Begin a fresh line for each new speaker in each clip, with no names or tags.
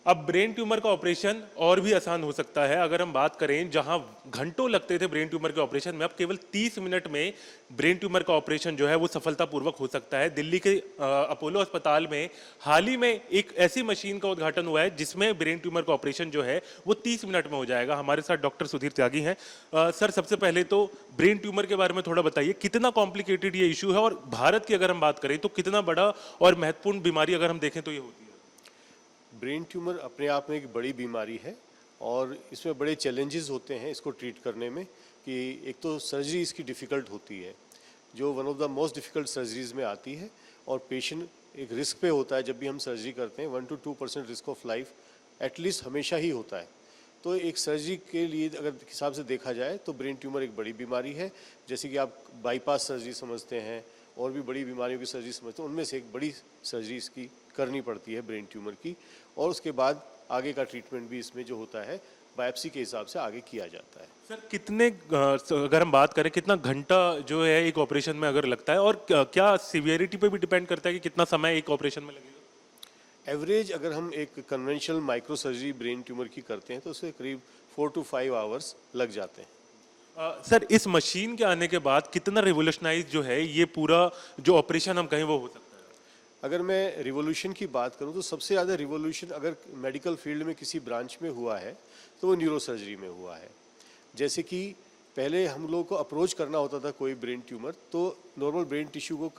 अब brain tumour का operation और भी आसान हो सकता है। अगर हम बात करें, जहां घंटों लगते थे ब्रेन ट्यूमर के ऑपरेशन में, अब केवल 30 मिनट में ब्रेन ट्यूमर का ऑपरेशन जो है वो सफलतापूर्वक हो सकता है। दिल्ली के अपोलो अस्पताल में हाल ही में एक ऐसी मशीन का उद्घाटन हुआ है जिसमें ब्रेन ट्यूमर का ऑपरेशन जो है वो 30 मिनट में हो जाएगा। हमारे साथ डॉक्टर सुधीर त्यागी हैं। सर, सबसे पहले तो ब्रेन ट्यूमर के बारे में थोड़ा बताइए, कितना कॉम्प्लिकेटेड ये इशू है और भारत की अगर हम बात करें तो कितना बड़ा और महत्वपूर्ण बीमारी अगर हम देखें तो ये होती है।
ब्रेन ट्यूमर अपने आप में एक बड़ी बीमारी है और इसमें बड़े चैलेंजेस होते हैं इसको ट्रीट करने में। कि एक तो सर्जरी इसकी डिफ़िकल्ट होती है, जो one of the most difficult surgeries में आती है, और पेशेंट एक रिस्क पे होता है। जब भी हम सर्जरी करते हैं 1 to 2% risk of life at least हमेशा ही होता है। तो एक सर्जरी के लिए अगर हिसाब से देखा जाए तो ब्रेन ट्यूमर एक बड़ी बीमारी है। जैसे कि आप बाईपास सर्जरी समझते हैं और भी बड़ी बीमारियों की सर्जरी समझते हैं, उनमें से एक बड़ी सर्जरी इसकी करनी पड़ती है ब्रेन ट्यूमर की। और उसके बाद आगे का ट्रीटमेंट भी इसमें जो होता है बायोप्सी के हिसाब से आगे किया जाता है।
सर, कितने अगर हम बात करें कितना घंटा जो है एक ऑपरेशन में अगर लगता है, और क्या सीवियरिटी पे भी डिपेंड करता है कि कितना समय एक ऑपरेशन में लगेगा?
एवरेज अगर हम एक conventional micro surgery brain tumour की करते हैं तो उससे करीब 4 to 5 आवर्स लग जाते हैं।
सर, इस मशीन के आने के बाद कितना रिवोल्यूशनाइज जो है ये पूरा जो ऑपरेशन हम कहें वो हो सकता है?
अगर मैं रिवोल्यूशन की बात करूं तो सबसे ज़्यादा रिवोल्यूशन अगर मेडिकल फील्ड में किसी ब्रांच में हुआ है तो वो न्यूरो सर्जरी में हुआ है। जैसे कि पहले हम लोगों को अप्रोच करना होता था कोई ब्रेन ट्यूमर, तो नॉर्मल ब्रेन टिश्यू को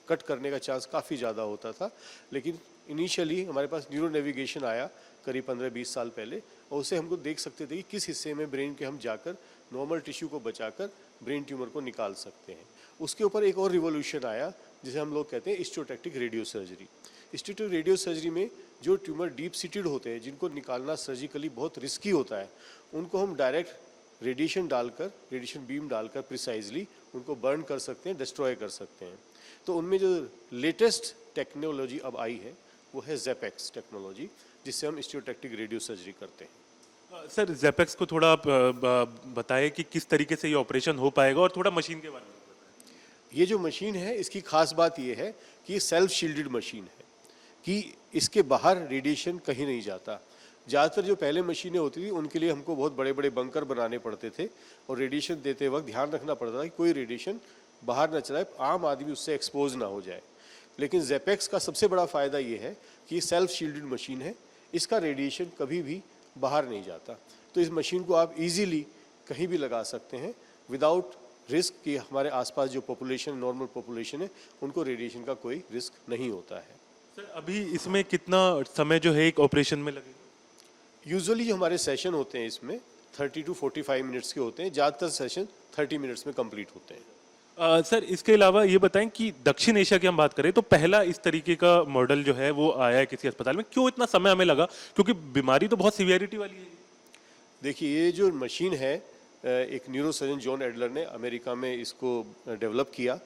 कट करने का चांस काफ़ी ज़्यादा होता था। लेकिन इनिशियली हमारे पास न्यूरो नेविगेशन आया करीब 15-20 साल पहले, और उससे हमको देख सकते थे कि किस हिस्से में ब्रेन के हम जाकर नॉर्मल टिश्यू को बचाकर ब्रेन ट्यूमर को निकाल सकते हैं। उसके ऊपर एक और रिवोल्यूशन आया जिसे हम लोग कहते हैं हिस्टोटैक्टिक रेडियो सर्जरी। हिस्टोटैक्टिक रेडियो सर्जरी में जो ट्यूमर डीप सीटेड होते हैं, जिनको निकालना सर्जिकली बहुत रिस्की होता है, उनको हम डायरेक्ट रेडिएशन डालकर, रेडिएशन बीम डालकर प्रिसाइजली उनको बर्न कर सकते हैं, डिस्ट्रॉय कर सकते हैं। तो उनमें जो लेटेस्ट टेक्नोलॉजी अब आई है वो है ज़ेपेक्स टेक्नोलॉजी, जिससे हम हिस्टोटैक्टिक रेडियो सर्जरी करते हैं।
सर, ज़ेपेक्स को थोड़ा आप बताएं कि किस तरीके से ये ऑपरेशन हो पाएगा, और थोड़ा मशीन के बारे में।
ये जो मशीन है इसकी खास बात ये है कि ये सेल्फ शील्डेड मशीन है, कि इसके बाहर रेडिएशन कहीं नहीं जाता। ज़्यादातर जो पहले मशीनें होती थी उनके लिए हमको बहुत बड़े बड़े बंकर बनाने पड़ते थे, और रेडिएशन देते वक्त ध्यान रखना पड़ता था कि कोई रेडिएशन बाहर ना चलाए, आम आदमी उससे एक्सपोज ना हो जाए। लेकिन ज़ेपेक्स का सबसे बड़ा फ़ायदा ये है कि ये सेल्फ शील्डेड मशीन है, इसका रेडिएशन कभी भी बाहर नहीं जाता। तो इस मशीन को आप ईजीली कहीं भी लगा सकते हैं विदाउट रिस्क कि हमारे आसपास जो पॉपुलेशन, नॉर्मल पॉपुलेशन है, उनको रेडिएशन का कोई रिस्क नहीं होता है।
सर, अभी इसमें कितना समय जो है एक ऑपरेशन में लगेगा?
यूजुअली जो हमारे सेशन होते हैं इसमें 30 to 45 मिनट्स के होते हैं। ज़्यादातर सेशन 30 मिनट्स में कंप्लीट होते हैं।
सर, इसके अलावा ये बताएं कि दक्षिण एशिया की हम बात करें तो पहला इस तरीके का मॉडल जो है वो आया है किसी अस्पताल में, क्यों इतना समय हमें लगा? क्योंकि बीमारी तो बहुत सीवियरिटी वाली है।
देखिए, ये जो मशीन है एक न्यूरोसर्जन जॉन एडलर ने अमेरिका में इसको डेवलप किया,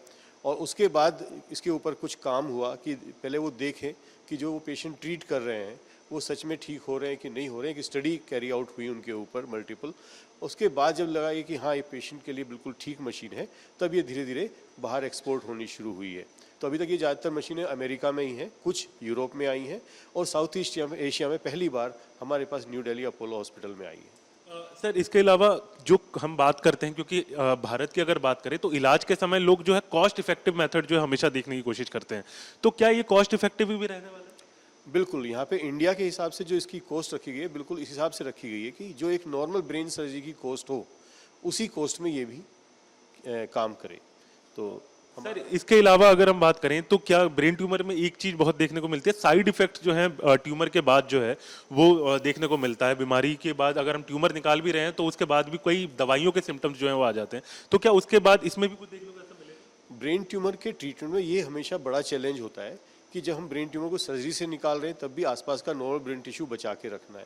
और उसके बाद इसके ऊपर कुछ काम हुआ कि पहले वो देखें कि जो वो पेशेंट ट्रीट कर रहे हैं वो सच में ठीक हो रहे हैं कि नहीं हो रहे हैं, कि स्टडी कैरी आउट हुई उनके ऊपर मल्टीपल। उसके बाद जब लगा ये कि हाँ ये पेशेंट के लिए बिल्कुल ठीक मशीन है, तब ये धीरे धीरे बाहर एक्सपोर्ट होनी शुरू हुई है। तो अभी तक ये ज़्यादातर मशीनें अमेरिका में ही हैं, कुछ यूरोप में आई हैं, और साउथ ईस्ट एशिया में पहली बार हमारे पास न्यू दिल्ली अपोलो हॉस्पिटल में आई है।
सर, इसके अलावा जो हम बात करते हैं, क्योंकि भारत की अगर बात करें तो इलाज के समय लोग जो है कॉस्ट इफेक्टिव मेथड जो है हमेशा देखने की कोशिश करते हैं, तो क्या ये कॉस्ट इफेक्टिव भी रहने वाला है?
बिल्कुल, यहाँ पे इंडिया के हिसाब से जो इसकी कॉस्ट रखी गई है बिल्कुल इस हिसाब से रखी गई है कि जो एक नॉर्मल ब्रेन सर्जरी की कॉस्ट हो उसी कॉस्ट में ये भी काम करे। तो
सर, इसके अलावा अगर हम बात करें तो क्या ब्रेन ट्यूमर में एक चीज बहुत देखने को मिलती है, साइड इफेक्ट जो है ट्यूमर के बाद जो है वो देखने को मिलता है। बीमारी के बाद अगर हम ट्यूमर निकाल भी रहे हैं तो उसके बाद भी कई दवाइयों के सिम्टम्स जो है वो आ जाते हैं, तो क्या उसके बाद इसमें भी कुछ देखने को ऐसा मिलेगा?
ब्रेन ट्यूमर के ट्रीटमेंट में ये हमेशा बड़ा चैलेंज होता है कि जब हम ब्रेन ट्यूमर को सर्जरी से निकाल रहे हैं तब भी आसपास का नॉर्मल ब्रेन टिश्यू बचा के रखना है।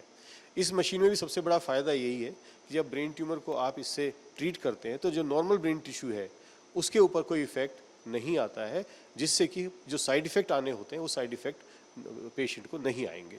इस मशीन में भी सबसे बड़ा फ़ायदा यही है कि जब ब्रेन ट्यूमर को आप इससे ट्रीट करते हैं तो जो नॉर्मल ब्रेन टिश्यू है उसके ऊपर कोई इफेक्ट नहीं आता है, जिससे कि जो साइड इफ़ेक्ट आने होते हैं वो साइड इफ़ेक्ट पेशेंट को नहीं आएंगे।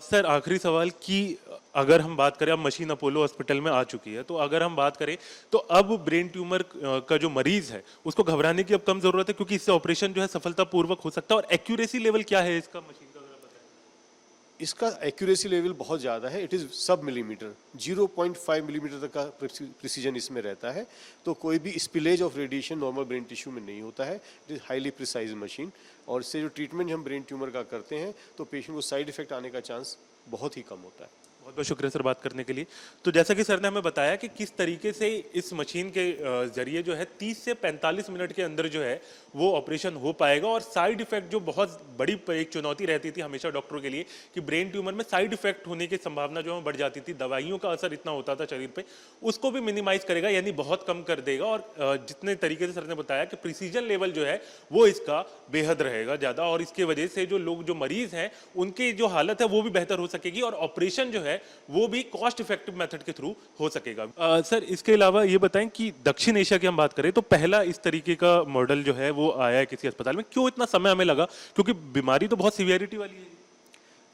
सर, आखिरी सवाल कि अगर हम बात करें, अब मशीन अपोलो हॉस्पिटल में आ चुकी है, तो अगर हम बात करें तो अब ब्रेन ट्यूमर का जो मरीज है उसको घबराने की अब कम जरूरत है, क्योंकि इससे ऑपरेशन जो है सफलतापूर्वक हो सकता है, और एक्यूरेसी लेवल क्या है इसका मशीन का, अगर आप बताएं?
इसका एक्यूरेसी लेवल बहुत ज़्यादा है, इट इज़ सब मिलीमीटर, 0.5 मिलीमीटर तक का प्रिसीजन इसमें रहता है। तो कोई भी spillage of radiation normal brain tissue में नहीं होता है। It is highly precise machine, और इससे जो ट्रीटमेंट हम ब्रेन ट्यूमर का करते हैं तो पेशेंट को साइड इफेक्ट आने का चांस बहुत ही कम होता है।
बहुत बहुत शुक्रिया सर बात करने के लिए। तो जैसा कि सर ने हमें बताया कि किस तरीके से इस मशीन के जरिए जो है 30 से 45 मिनट के अंदर जो है वो ऑपरेशन हो पाएगा, और साइड इफेक्ट जो बहुत बड़ी एक चुनौती रहती थी हमेशा डॉक्टरों के लिए कि ब्रेन ट्यूमर में साइड इफेक्ट होने की संभावना जो है बढ़ जाती थी, दवाइयों का असर इतना होता था शरीर पे, उसको भी मिनिमाइज करेगा, यानी बहुत कम कर देगा। और जितने तरीके से सर ने बताया कि प्रिसीजन लेवल जो है वो इसका बेहद रहेगा ज़्यादा, और इसके वजह से जो लोग जो मरीज हैं उनकी जो हालत है वो भी बेहतर हो सकेगी, और ऑपरेशन जो है वो भी कॉस्ट इफेक्टिव मेथड के थ्रू हो सकेगा। सर इसके अलावा ये बताएं कि दक्षिण एशिया की हम बात करें तो पहला इस तरीके का मॉडल जो है वो आया है किसी अस्पताल में, क्यों इतना समय हमें लगा, क्योंकि बीमारी तो बहुत सीवियरिटी वाली है।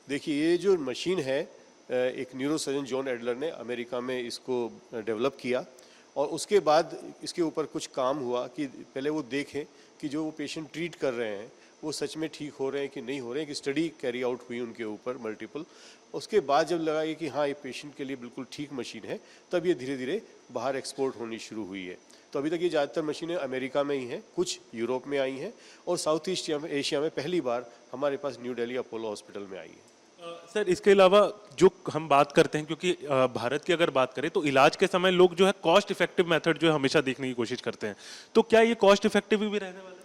देखिए, ये जो मशीन है एक न्यूरोसर्जन जॉन एडलर ने अमेरिका में इसको डेवलप किया, और उसके बाद इसके ऊपर कुछ काम हुआ कि पहले वो देखें कि जो वो पेशेंट ट्रीट कर रहे हैं वो सच में ठीक हो रहे हैं कि नहीं हो रहे हैं, कि स्टडी कैरी आउट हुई उनके ऊपर मल्टीपल। उसके बाद जब लगा ये कि हाँ ये पेशेंट के लिए बिल्कुल ठीक मशीन है, तब ये धीरे धीरे बाहर एक्सपोर्ट होनी शुरू हुई है। तो अभी तक ये ज़्यादातर मशीनें अमेरिका में ही हैं, कुछ यूरोप में आई हैं, और साउथ ईस्ट एशिया में पहली बार हमारे पास न्यू दिल्ली अपोलो हॉस्पिटल में आई है।
सर इसके अलावा जो हम बात करते हैं, क्योंकि भारत की अगर बात करें तो इलाज के समय लोग जो है कॉस्ट इफेक्टिव मेथड जो है हमेशा देखने की कोशिश करते हैं, तो क्या ये कॉस्ट इफेक्टिव भी रहने वाला है?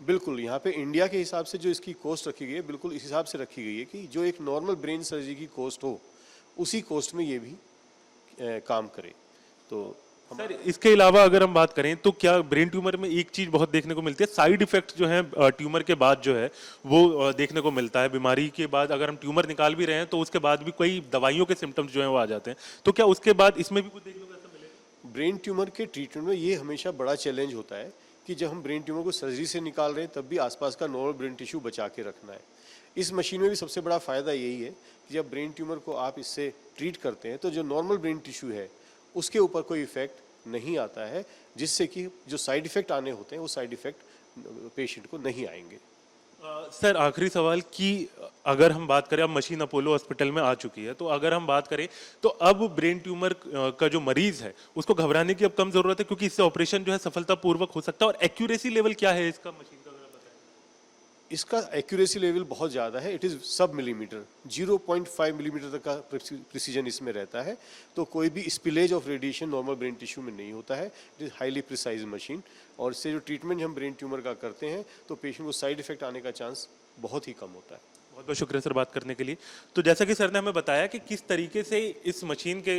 बिल्कुल, यहाँ पे इंडिया के हिसाब से जो इसकी कॉस्ट रखी गई है बिल्कुल इस हिसाब से रखी गई है कि जो एक नॉर्मल ब्रेन सर्जरी की कॉस्ट हो उसी कॉस्ट में ये भी काम करे। तो
सर इसके अलावा अगर हम बात करें तो क्या ब्रेन ट्यूमर में एक चीज बहुत देखने को मिलती है, साइड इफेक्ट जो है ट्यूमर के बाद जो है वो देखने को मिलता है। बीमारी के बाद अगर हम ट्यूमर निकाल भी रहे हैं तो उसके बाद भी कोई दवाइयों के सिम्टम्स जो है वो आ जाते हैं, तो क्या उसके बाद इसमें भी कुछ देखने को ऐसा मिलेगा?
ब्रेन ट्यूमर के ट्रीटमेंट में ये हमेशा बड़ा चैलेंज होता है कि जब हम ब्रेन ट्यूमर को सर्जरी से निकाल रहे हैं तब भी आसपास का नॉर्मल ब्रेन टिश्यू बचा के रखना है। इस मशीन में भी सबसे बड़ा फ़ायदा यही है कि जब ब्रेन ट्यूमर को आप इससे ट्रीट करते हैं तो जो नॉर्मल ब्रेन टिश्यू है उसके ऊपर कोई इफेक्ट नहीं आता है, जिससे कि जो साइड इफेक्ट आने होते हैं वो साइड इफेक्ट पेशेंट को नहीं आएंगे।
सर आखिरी सवाल कि अगर हम बात करें, अब मशीन अपोलो हॉस्पिटल में आ चुकी है, तो अगर हम बात करें तो अब ब्रेन ट्यूमर का जो मरीज है उसको घबराने की अब कम जरूरत है, क्योंकि इससे ऑपरेशन जो है सफलतापूर्वक हो सकता है, और एक्यूरेसी लेवल क्या है इसका मशीन का, अगर आप बताएं?
इसका एक्यूरेसी लेवल बहुत ज़्यादा है, इट इज़ सब मिलीमीटर, 0.5 मिलीमीटर तक का प्रिसीजन इसमें रहता है। तो कोई भी spillage of radiation normal brain tissue में नहीं होता है। It is highly precise machine, और इससे जो ट्रीटमेंट हम ब्रेन ट्यूमर का करते हैं तो पेशेंट को साइड इफेक्ट आने का चांस बहुत ही कम होता है।
बहुत बहुत शुक्रिया सर बात करने के लिए। तो जैसा कि सर ने हमें बताया कि किस तरीके से इस मशीन के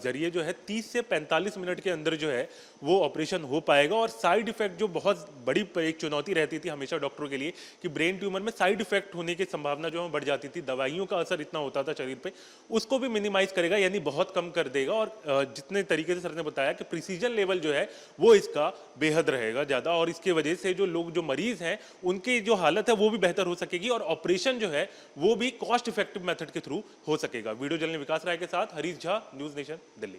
जरिए जो है 30 से 45 मिनट के अंदर जो है वो ऑपरेशन हो पाएगा, और साइड इफेक्ट जो बहुत बड़ी एक चुनौती रहती थी हमेशा डॉक्टरों के लिए कि ब्रेन ट्यूमर में साइड इफेक्ट होने की संभावना जो है बढ़ जाती थी, दवाइयों का असर इतना होता था शरीर पे, उसको भी मिनिमाइज करेगा, यानी बहुत कम कर देगा। और जितने तरीके से सर ने बताया कि प्रिसीजन लेवल जो है वो इसका बेहद रहेगा ज़्यादा, और इसके वजह से जो लोग जो मरीज हैं उनकी जो हालत है वो भी बेहतर हो सकेगी, और ऑपरेशन जो है वो भी कॉस्ट इफेक्टिव मेथड के थ्रू हो सकेगा। वीडियो जर्नलिस्ट विकास राय के साथ हरीश झा, न्यूज़ नेशन, दिल्ली।